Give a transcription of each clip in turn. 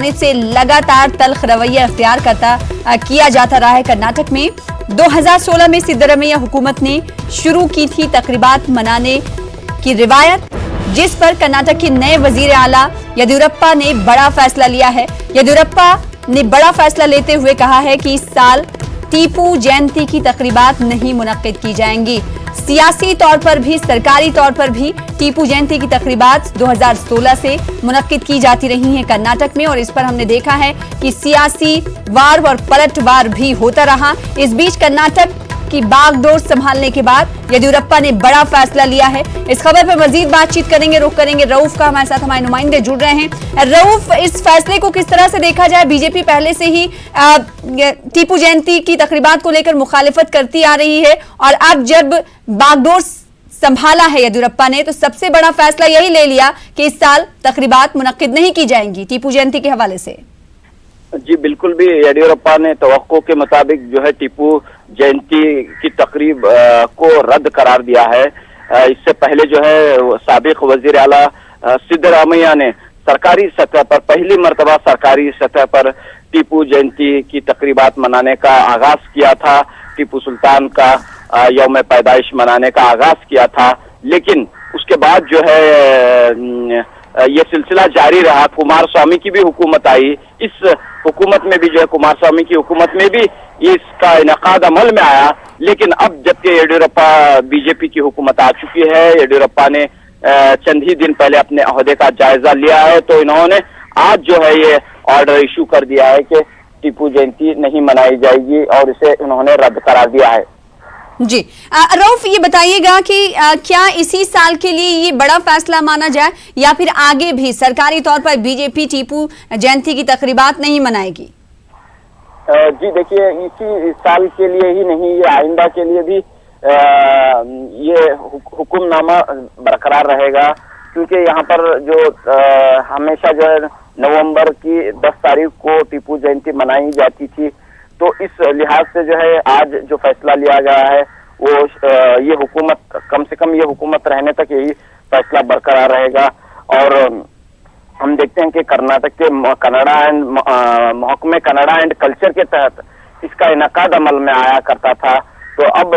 से लगातार तल्ख रवैया अख्तियार किया जाता रहा है। कर्नाटक में 2016 में सिद्धरामैया हुकूमत ने शुरू की थी तकरीबात मनाने की रिवायत, जिस पर कर्नाटक के नए वजीर आला येदियुरप्पा ने बड़ा फैसला लिया है। येदियुरप्पा ने बड़ा फैसला लेते हुए कहा है कि इस साल टीपू जयंती की तकरीबात नहीं मुनक्किद की जाएंगी। सियासी तौर पर भी, सरकारी तौर पर भी टीपू जयंती की तकरीबात 2016 से मुनक्किद की जाती रही हैं कर्नाटक में, और इस पर हमने देखा है कि सियासी वार और पलटवार भी होता रहा। इस बीच कर्नाटक की बागडोर संभालने के बाद येदियुरप्पा ने बड़ा फैसला लिया है। इस खबर पर मजीद बातचीत करेंगे, रुख करेंगे रऊफ का। हमारे साथ हमारे नुमाइंदे जुड़ रहे हैं। रऊफ, इस फैसले को किस तरह से देखा जाए? बीजेपी पहले से ही टीपू जयंती की तकरीबात को लेकर मुखालिफत करती आ रही है, और अब जब बागडोर संभाला है येदियुरप्पा ने, तो सबसे बड़ा फैसला यही ले लिया कि इस साल तकरीबात मुनक्किद नहीं की जाएंगी टीपू जयंती के हवाले से। जी बिल्कुल भी, येदियुरप्पा ने तवक्को के मुताबिक जो है टीपू जयंती की तकरीब को रद्द करार दिया है। इससे पहले जो है साबिक वजीर आला सिद्धरामैया ने सरकारी सतह पर पहली मर्तबा सरकारी सतह पर टीपू जयंती की तकरीबात मनाने का आगाज किया था। टीपू सुल्तान का यौम पैदाइश मनाने का आगाज किया था, लेकिन उसके बाद जो है ये सिलसिला जारी रहा। कुमारस्वामी की भी हुकूमत आई, इस हुकूमत में भी जो है कुमारस्वामी की हुकूमत में भी इसका इनकाद अमल में आया, लेकिन अब जबकि येदियुरप्पा बीजेपी की हुकूमत आ चुकी है, येदियुरप्पा ने चंद ही दिन पहले अपने अहदे का जायजा लिया है, तो इन्होंने आज जो है ये ऑर्डर इशू कर दिया है कि टीपू जयंती नहीं मनाई जाएगी, और इसे उन्होंने रद्द करार दिया है। जी रऊफ, ये बताइएगा कि क्या इसी साल के लिए ये बड़ा फैसला माना जाए, या फिर आगे भी सरकारी तौर पर बीजेपी टीपू जयंती की तकरीबात नहीं मनाएगी? जी देखिए, इसी साल के लिए ही नहीं, ये आइंदा के लिए भी ये हुक्मनामा बरकरार रहेगा, क्योंकि यहाँ पर जो हमेशा जो है नवंबर की 10 तारीख को टीपू जयंती मनाई जाती थी, तो इस लिहाज से जो है आज जो फैसला लिया गया है वो ये हुकूमत, कम से कम ये हुकूमत रहने तक यही फैसला बरकरार रहेगा। और हम देखते हैं कि कर्नाटक के महकमे कन्नड़ा एंड कल्चर के तहत इसका इनकाद अमल में आया करता था, तो अब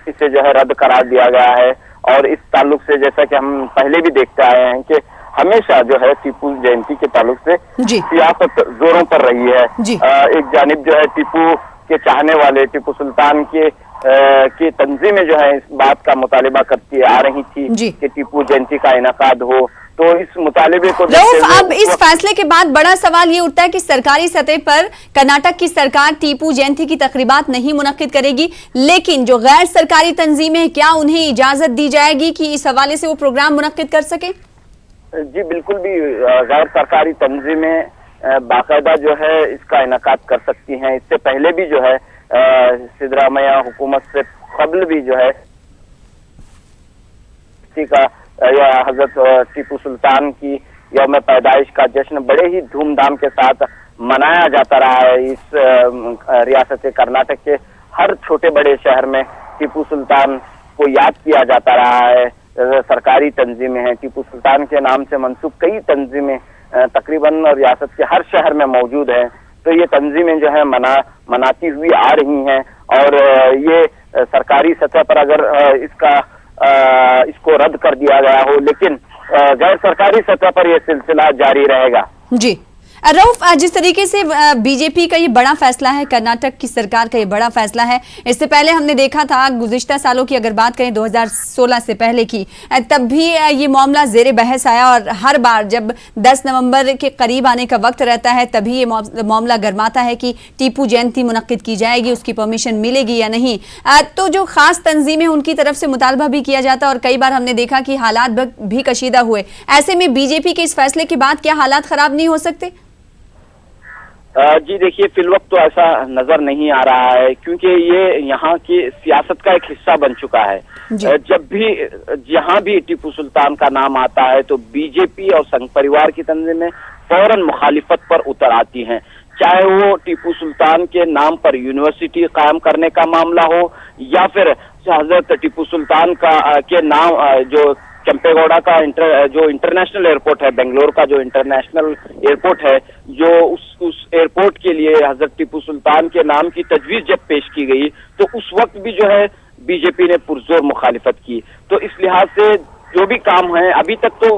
इसे जो है रद्द करार दिया गया है। और इस ताल्लुक से जैसा कि हम पहले भी देखते आए हैं कि हमेशा जो है टीपू जयंती के ताल्लुक से सियासत जोरों पर रही है। एक जानिब जो है टीपू के चाहने वाले, टीपू सुल्तान की तंजीमें जो है इस बात का मुतालिबा करती आ रही थी कि टीपू जयंती का इनकाद हो, तो इस मुतालिबे को अब इस फैसले के बाद बड़ा सवाल ये उठता है कि सरकारी सतह पर कर्नाटक की सरकार टीपू जयंती की तकरीबात नहीं मुनक्किद करेगी, लेकिन जो गैर सरकारी तंजीमें, क्या उन्हें इजाजत दी जाएगी कि इस हवाले से वो प्रोग्राम मुनक्किद कर सके? जी बिल्कुल भी, गैर सरकारी तंजीमें बाकायदा जो है इसका इनकाद कर सकती हैं। इससे पहले भी जो है सिद्धरामैया हुकूमत से कबल भी जो है या हजरत टीपू सुल्तान की यौम पैदाइश का जश्न बड़े ही धूमधाम के साथ मनाया जाता रहा है। इस रियासत कर्नाटक के हर छोटे बड़े शहर में टीपू सुल्तान को याद किया जाता रहा है। सरकारी तंजीमें हैं, टीपू सुल्तान के नाम से मंसूब कई तंजीमें तकरीबन रियासत के हर शहर में मौजूद हैं, तो ये तंजीमें जो है मनाती हुई आ रही हैं। और ये सरकारी सतह पर अगर इसको रद्द कर दिया गया हो, लेकिन गैर सरकारी सतह पर यह सिलसिला जारी रहेगा। जी रऊफ, जिस तरीके से बीजेपी का ये बड़ा फैसला है, कर्नाटक की सरकार का ये बड़ा फैसला है, इससे पहले हमने देखा था गुज़िश्ता सालों की अगर बात करें 2016 से पहले की, तब भी ये मामला ज़ेरे बहस आया, और हर बार जब 10 नवंबर के करीब आने का वक्त रहता है तभी ये मामला गर्माता है कि टीपू जयंती मुनक्किद की जाएगी, उसकी परमिशन मिलेगी या नहीं। तो जो खास तंजीमें उनकी तरफ से मुतालबा भी किया जाता है, और कई बार हमने देखा कि हालात भी कशीदा हुए। ऐसे में बीजेपी के इस फैसले के बाद क्या हालात खराब नहीं हो सकते? जी देखिए, फिलवक्त तो ऐसा नजर नहीं आ रहा है, क्योंकि ये यहाँ की सियासत का एक हिस्सा बन चुका है। जब भी जहाँ भी टीपू सुल्तान का नाम आता है तो बीजेपी और संघ परिवार की तंजीमें फौरन मुखालिफत पर उतर आती हैं, चाहे वो टीपू सुल्तान के नाम पर यूनिवर्सिटी कायम करने का मामला हो, या फिर हजरत टीपू सुल्तान के नाम जो चंपेगौड़ा का जो इंटरनेशनल एयरपोर्ट है, बेंगलोर का जो इंटरनेशनल एयरपोर्ट है, जो उस एयरपोर्ट के लिए हजरत टीपू सुल्तान के नाम की तजवीज जब पेश की गई तो उस वक्त भी जो है बीजेपी ने पुरजोर मुखालिफत की। तो इस लिहाज से जो भी काम है अभी तक तो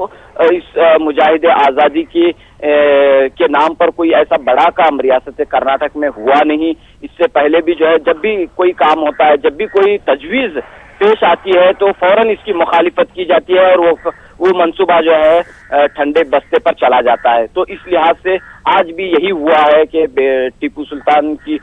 इस मुजाहिद आज़ादी के नाम पर कोई ऐसा बड़ा काम रियासत कर्नाटक में हुआ नहीं। इससे पहले भी जो है जब भी कोई काम होता है, जब भी कोई तजवीज पेश आती है तो फौरन इसकी मुखालिफत की जाती है और वो मंसूबा जो है ठंडे बस्ते पर चला जाता है। तो इस लिहाज से आज भी यही हुआ है कि टीपू सुल्तान की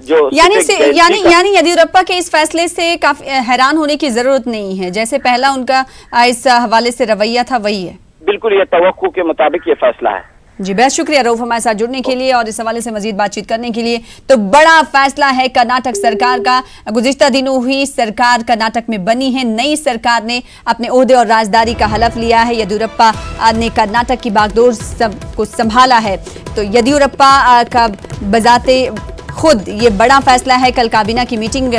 जो यानी येदियुरप्पा के इस फैसले से काफी हैरान होने की जरूरत नहीं है, जैसे पहला उनका इस हवाले से रवैया था वही है। बिल्कुल, ये तवक्कु के मुताबिक ये फैसला है। जी, बेहद शुक्रिया रऊफ हमारे साथ जुड़ने के लिए और इस हवाले से मजीद बातचीत करने के लिए। तो बड़ा फैसला है कर्नाटक सरकार का। गुज़िश्ता दिनों हुई सरकार कर्नाटक में बनी है, नई सरकार ने अपने ओहदे और राजदारी का हलफ लिया है। येदियुरप्पा ने कर्नाटक की बागडोर को संभाला है। तो येदियुरप्पा का बजाते खुद ये बड़ा फैसला है। कल काबीना की मीटिंग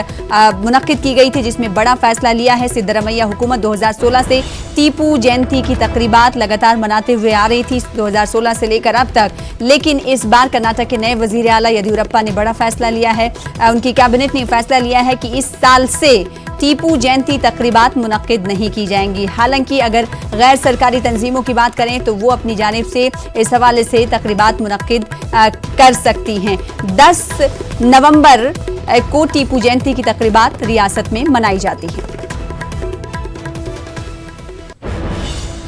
मुनक्किद की गई थी जिसमें बड़ा फैसला लिया है। सिद्धरमैया हुकूमत 2016 से टीपू जयंती की तकरीबात लगातार मनाते हुए आ रही थी 2016 से लेकर अब तक, लेकिन इस बार कर्नाटक के नए वजीर आला येदियुरप्पा ने बड़ा फैसला लिया है। उनकी कैबिनेट ने फैसला लिया है कि इस साल से टीपू जयंती तकरीबात मुनक्किद नहीं की जाएंगी। हालांकि अगर गैर सरकारी तंजीमों की बात करें तो वो अपनी जानिब से इस हवाले से तकरीबात मुनक्किद कर सकती हैं। 10 नवंबर को टीपू जयंती की तकरीबात रियासत में मनाई जाती है।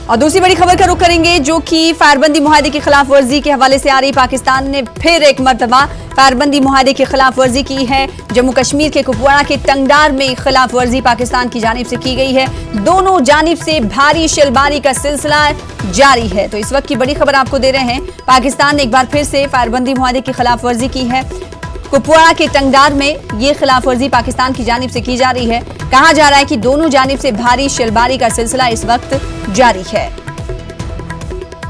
और दूसरी बड़ी खबर का रुख करेंगे जो कि फायरबंदी मुआहदे की खिलाफ वर्जी के हवाले से आ रही। पाकिस्तान ने फिर एक मरतबा फायरबंदी मुआहदे की खिलाफ वर्जी की है। जम्मू कश्मीर के कुपवाड़ा के टंगडार में खिलाफ वर्जी पाकिस्तान की जानिब से की गई है। दोनों जानिब से भारी शेलबारी का सिलसिला जारी है। तो इस वक्त की बड़ी खबर आपको दे रहे हैं, पाकिस्तान ने एक बार फिर से फायरबंदी मुआहदे की खिलाफ वर्जी की है। कुपवाड़ा के टंगडार में ये खिलाफ वर्जी पाकिस्तान की जानिब से की जा रही है। कहा जा रहा है कि दोनों जानिब से भारी शेलबारी का सिलसिला इस वक्त जारी है।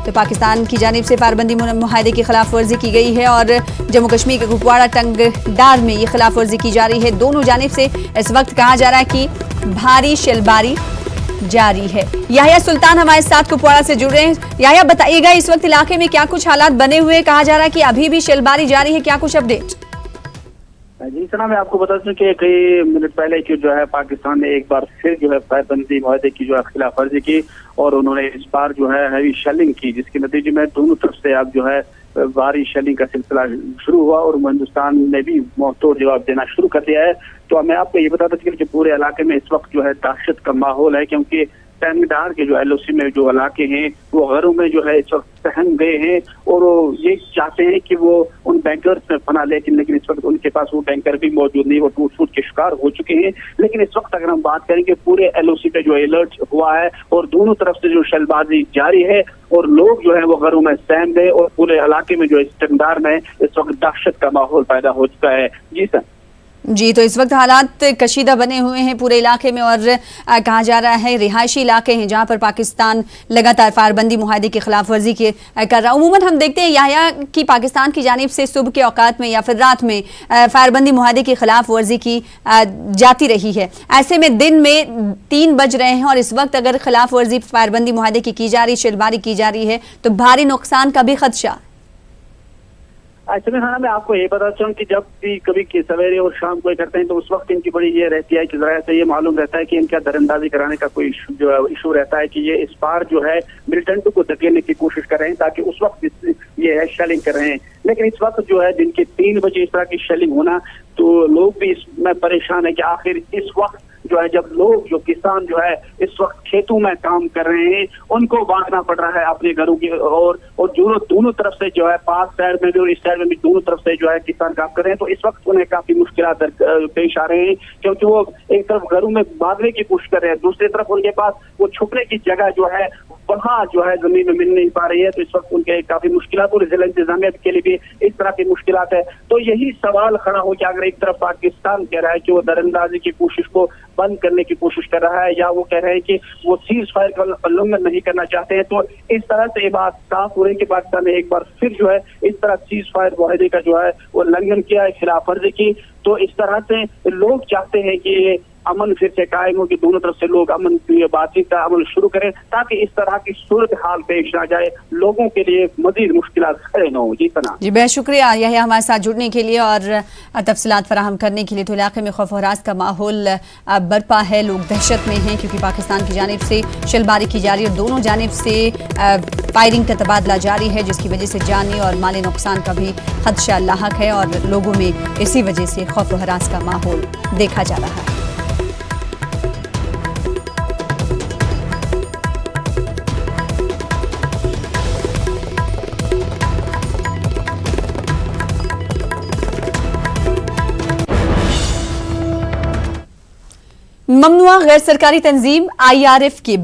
तो पाकिस्तान की जानिब से फायरबंदी मुआहदे की खिलाफ वर्जी की गई है और जम्मू कश्मीर के कुपवाड़ा टंगडार में ये खिलाफ वर्जी की जा रही है। दोनों जानिब से इस वक्त कहा जा रहा है कि भारी शेलबारी जारी है। याहिया सुल्तान हमारे साथ कुपवाड़ा से जुड़ रहे हैं। याहिया, बताइएगा इस वक्त इलाके में क्या कुछ हालात बने हुए, कहा जा रहा है कि अभी भी शेलबारी जारी है, क्या कुछ अपडेट? जी सना, मैं आपको बता दूं कि कई मिनट पहले की जो है पाकिस्तान ने एक बार फिर जो है फायरबंदी मुआहदे की जो है खिलाफ वर्जी की और उन्होंने इस बार जो है हैवी शेलिंग की, जिसके नतीजे में दोनों तरफ से अब जो है भारी शेलिंग का सिलसिला शुरू हुआ और हिंदुस्तान ने भी मुंहतोड़ जवाब देना शुरू कर दिया है। तो मैं आपको ये बताता चलूं कि पूरे इलाके में इस वक्त जो है दहशत का माहौल है, क्योंकि टंगडार के जो LOC में जो इलाके हैं वो घरों में जो है इस वक्त सहम गए हैं और वो ये चाहते हैं कि वो उन बैंकर्स में पना लेकिन इस वक्त उनके पास वो बैंकर भी मौजूद नहीं, वो टूट फूट के शिकार हो चुके हैं। लेकिन इस वक्त अगर हम बात करें कि पूरे LOC पे जो अलर्ट हुआ है और दोनों तरफ से जो शलबाजी जारी है और लोग जो है वो घरों में सहम गए और पूरे इलाके में जो इस टंगडार में इस वक्त दहशत का माहौल पैदा हो चुका है। जी सर। जी, तो इस वक्त हालात कशीदा बने हुए हैं पूरे इलाके में और कहा जा रहा है रिहायशी इलाके हैं जहां पर पाकिस्तान लगातार फायरबंदी मुआहदे की खिलाफ वर्जी कर रहा है। उमूमन हम देखते हैं याहिया कि पाकिस्तान की जानिब से सुबह के औकात में या फिर रात में फायरबंदी मुआहदे की खिलाफ वर्जी की जाती रही है। ऐसे में दिन में 3 बज रहे हैं और इस वक्त अगर खिलाफ वर्जी फायरबंदी मुआहदे की जा रही, शेलबारी की जा रही है तो भारी नुकसान का भी खदशा। ऐसे में हाँ, मैं आपको ये बता चाहूँ कि जब भी कभी सवेरे और शाम को करते हैं तो उस वक्त इनकी बड़ी ये रहती है कि जरा से ये मालूम रहता है कि इनका दरअंदाजी कराने का कोई इशू रहता है कि ये इस बार जो है मिलिटेंट को धकेलने की कोशिश कर रहे हैं ताकि उस वक्त ये है शेलिंग कर रहे हैं। लेकिन इस वक्त जो है दिन के 3 बजे इस तरह की शेलिंग होना तो लोग भी इसमें परेशान है कि आखिर इस वक्त जो है जब लोग जो किसान जो है इस वक्त खेतों में काम कर रहे हैं उनको भागना पड़ रहा है अपने घरों की और दोनों तरफ से जो है पास साइड में भी और इस साइड में भी दोनों तरफ से जो है किसान काम कर रहे हैं। तो इस वक्त उन्हें काफी मुश्किलात पेश आ रहे हैं क्योंकि वो एक तरफ घरों में भागने की कोशिश कर रहे हैं, दूसरी तरफ उनके पास वो छुपने की जगह जो है वहाँ जो है जमीन में मिल नहीं पा रही है। तो इस वक्त उनके काफी मुश्किलात और जिला इंतजामिया के लिए भी इस तरह की मुश्किलात है। तो यही सवाल खड़ा हो कि अगर एक तरफ पाकिस्तान कह रहा है कि वो दरअंदाजी की कोशिश को बंद करने की कोशिश कर रहा है या वो कह रहे हैं कि वो सीज फायर का उल्लंघन नहीं करना चाहते हैं, तो इस तरह से ये बात साफ हो रही है कि पाकिस्तान ने एक बार फिर जो है इस तरह सीज फायर मुआहदे का जो है वो उल्लंघन किया है, खिलाफ वर्जी की। तो इस तरह से लोग चाहते हैं कि अमन फिर से कायम हो कि दोनों तरफ से लोग अमन की बातचीत का अमल शुरू करें, ताकि इस तरह की सूरत हाल पेश ना जाए, लोगों के लिए मजीद मुश्किलात खड़े न हो। जी सना जी, बेहद शुक्रिया यही हमारे साथ जुड़ने के लिए और तफसीलात फराहम करने के लिए। तो इलाके में खौफ हरास का माहौल बरपा है, लोग दहशत में हैं क्योंकि पाकिस्तान की जानिब से शलबारी की जा रही है और दोनों जानिब से फायरिंग का तबादला जारी है, जिसकी वजह से जानी और माली नुकसान का भी खदशा लाहक है और लोगों में इसी वजह से खौफ हरास का माहौल देखा जा रहा है। ममनुआ गैर सरकारी तंजीम IRF के